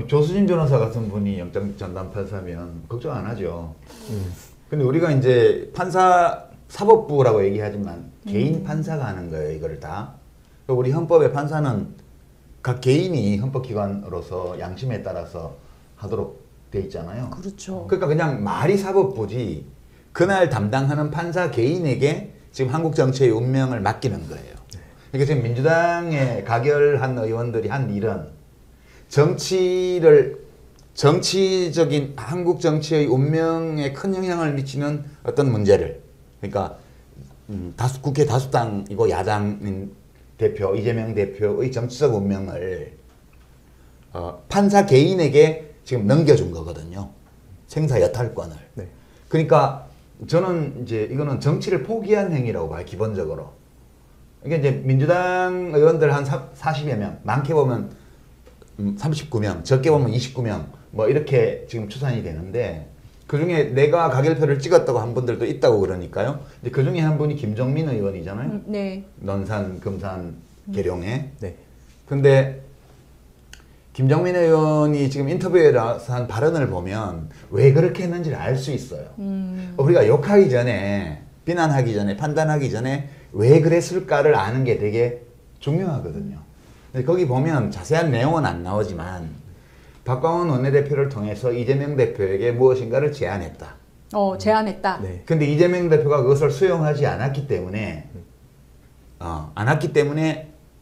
조수진 변호사 같은 분이 영장 전담 판사면 걱정 안 하죠. 근데 우리가 이제 판사 사법부라고 얘기하지만 개인 판사가 하는 거예요, 이걸 다. 우리 헌법의 판사는 각 개인이 헌법기관으로서 양심에 따라서 하도록 돼 있잖아요. 그렇죠. 그러니까 그냥 말이 사법부지 그날 담당하는 판사 개인에게 지금 한국 정치의 운명을 맡기는 거예요. 그러니까 지금 민주당에 가결한 의원들이 한 일은 정치적인 한국 정치의 운명에 큰 영향을 미치는 어떤 문제를, 그러니까 국회 다수당이고 야당인 대표 이재명 대표의 정치적 운명을 판사 개인에게 지금 넘겨준 거거든요. 생사 여탈권을. 네. 그러니까 저는 이제 이거는 정치를 포기한 행위라고 봐요, 기본적으로. 이게 이제 민주당 의원들 한 40여 명, 많게 보면 39명, 적게 보면 29명, 뭐 이렇게 지금 추산이 되는데, 그 중에 내가 가결표를 찍었다고 한 분들도 있다고 그러니까요. 근데 그 중에 한 분이 김종민 의원이잖아요. 네. 논산, 금산, 계룡에. 네. 근데 김종민 의원이 지금 인터뷰에 나와서 한 발언을 보면 왜 그렇게 했는지를 알 수 있어요. 우리가 욕하기 전에, 비난하기 전에, 판단하기 전에 왜 그랬을까를 아는 게 되게 중요하거든요. 근데 거기 보면 자세한 내용은 안 나오지만 박광원 원내대표를 통해서 이재명 대표에게 무엇인가를 제안했다. 제안했다. 네. 근데 이재명 대표가 그것을 수용하지 않았기 때문에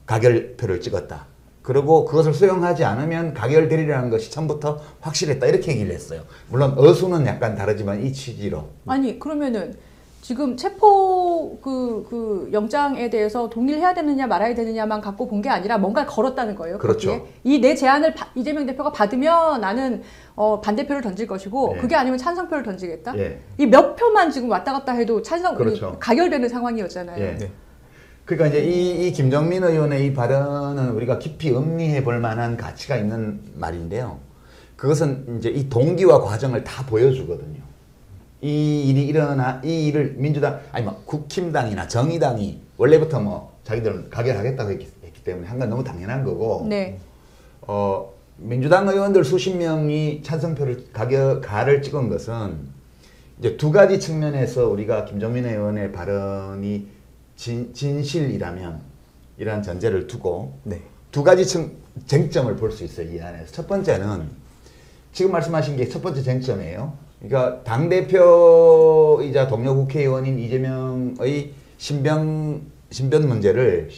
가결표를 찍었다. 그리고 그것을 수용하지 않으면 가결되리라는 것이 처음부터 확실했다. 이렇게 얘기를 했어요. 물론 어수는 약간 다르지만 이 취지로. 아니 그러면은 지금 체포 그 영장에 대해서 동의를 해야 되느냐 말아야 되느냐만 갖고 본 게 아니라 뭔가를 걸었다는 거예요. 그렇죠. 이 내 제안을 이재명 대표가 받으면 나는 반대표를 던질 것이고 네. 그게 아니면 찬성표를 던지겠다. 예. 이 몇 표만 지금 왔다 갔다 해도 그렇죠. 가결되는 상황이었잖아요. 예. 네. 그러니까 이제 이 김정민 의원의 이 발언은 우리가 깊이 음미해 볼 만한 가치가 있는 말인데요. 그것은 이제 이 동기와 과정을 다 보여주거든요. 이 일을 민주당, 아니 뭐 국힘당이나 정의당이 원래부터 뭐 자기들은 가결하겠다고 했기 때문에 한 건 너무 당연한 거고. 네. 민주당 의원들 수십 명이 찬성표를 가를 찍은 것은 이제 두 가지 측면에서 우리가 김정민 의원의 발언이 진실이라면 이러한 전제를 두고 네. 두 가지 쟁점을 볼 수 있어요, 이 안에서. 첫 번째는 지금 말씀하신 게 첫 번째 쟁점이에요. 그러니까 당대표이자 동료 국회의원인 이재명의 신변 문제를,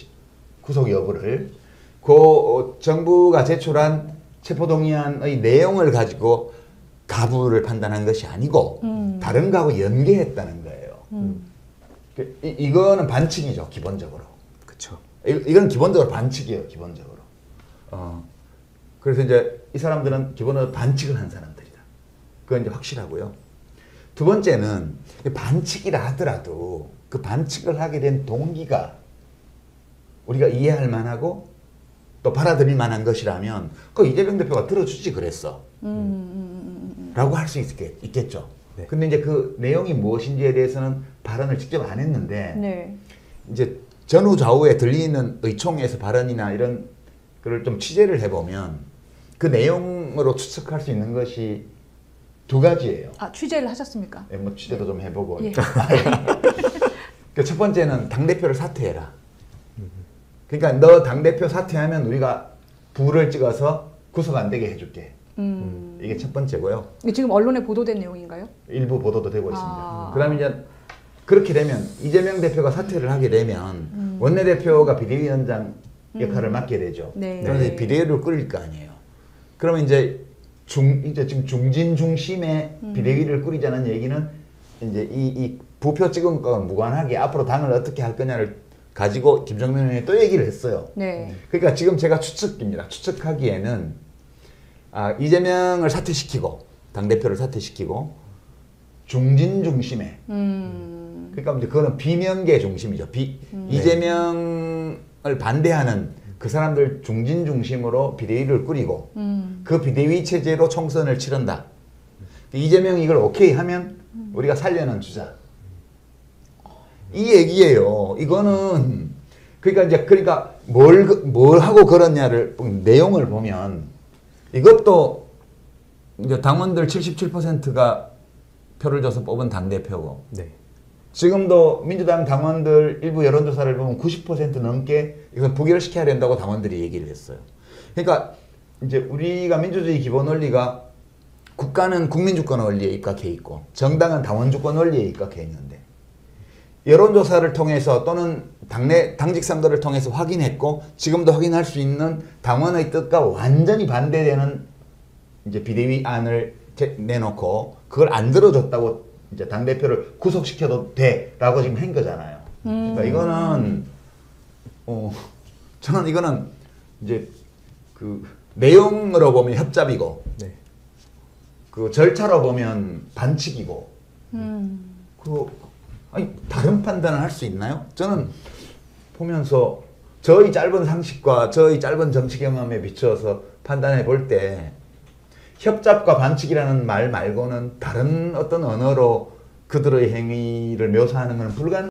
구속 여부를 그 정부가 제출한 체포동의안의 내용을 가지고 가부를 판단한 것이 아니고 다른 거하고 연계했다는 거예요. 이거는 반칙이죠, 기본적으로. 그렇죠. 이건 기본적으로 반칙이에요, 기본적으로. 그래서 이제 이 사람들은 기본적으로 반칙을 한 사람들이다. 그건 이제 확실하고요. 두 번째는 반칙이라 하더라도 그 반칙을 하게 된 동기가 우리가 이해할 만하고 또 받아들일 만한 것이라면 그 이재명 대표가 들어주지 그랬어. 라고 할 수 있겠죠. 네. 근데 이제 그 내용이 무엇인지에 대해서는 발언을 직접 안 했는데 네. 이제 전후 좌우에 들리는 의총에서 발언이나 이런 거를 좀 취재를 해보면 그 내용으로 추측할 수 있는 것이 두 가지예요. 취재를 하셨습니까? 네, 뭐 취재도 좀 해보고. 예. 그 첫 번째는 당대표를 사퇴해라. 그러니까 너 당대표 사퇴하면 우리가 부를 찍어서 구속 안 되게 해줄게. 이게 첫 번째고요. 지금 언론에 보도된 내용인가요? 일부 보도도 되고 있습니다. 그다음에 이제 그렇게 되면 이재명 대표가 사퇴를 하게 되면 원내대표가 비대위원장 역할을 맡게 되죠. 네. 그래서 비대위를 꾸릴 거 아니에요. 그러면 이제 지금 중진 중심의 비대위를 꾸리자는 얘기는 이제 이 부표 찍은 거와 무관하게 앞으로 당을 어떻게 할 거냐를 가지고 김정민 의원이 또 얘기를 했어요. 네. 그러니까 지금 제가 추측입니다. 추측하기에는 이재명을 사퇴시키고 당대표를 사퇴시키고 중진 중심의 그러니까 이제 그거는 비명계 중심이죠. 이재명을 반대하는 그 사람들 중진 중심으로 비대위를 꾸리고 그 비대위 체제로 총선을 치른다. 이재명이 이걸 오케이 하면 우리가 살려는 주자. 이 얘기예요. 이거는 그러니까 뭘 하고 그러냐를 내용을 보면 이것도 이제 당원들 77%가 표를 줘서 뽑은 당대표고 네. 지금도 민주당 당원들 일부 여론조사를 보면 90% 넘게 이건 부결시켜야 된다고 당원들이 얘기를 했어요. 그러니까 이제 우리가 민주주의 기본 원리가 국가는 국민주권 원리에 입각해 있고 정당은 당원주권 원리에 입각해 있는데 여론조사를 통해서 또는 당직 선거를 통해서 확인했고 지금도 확인할 수 있는 당원의 뜻과 완전히 반대되는 이제 비대위안을 내놓고 그걸 안 들어줬다고 이제 당대표를 구속시켜도 돼라고 지금 한 거잖아요. 그러니까 이거는 저는 이거는 이제 그 내용으로 보면 협잡이고 네. 그 절차로 보면 반칙이고 그 아니 다른 판단을 할 수 있나요? 저는 보면서 저의 짧은 상식과 저의 짧은 정치 경험에 비추어서 판단해 볼 때 협잡과 반칙이라는 말 말고는 다른 어떤 언어로 그들의 행위를 묘사하는 것은 불가능.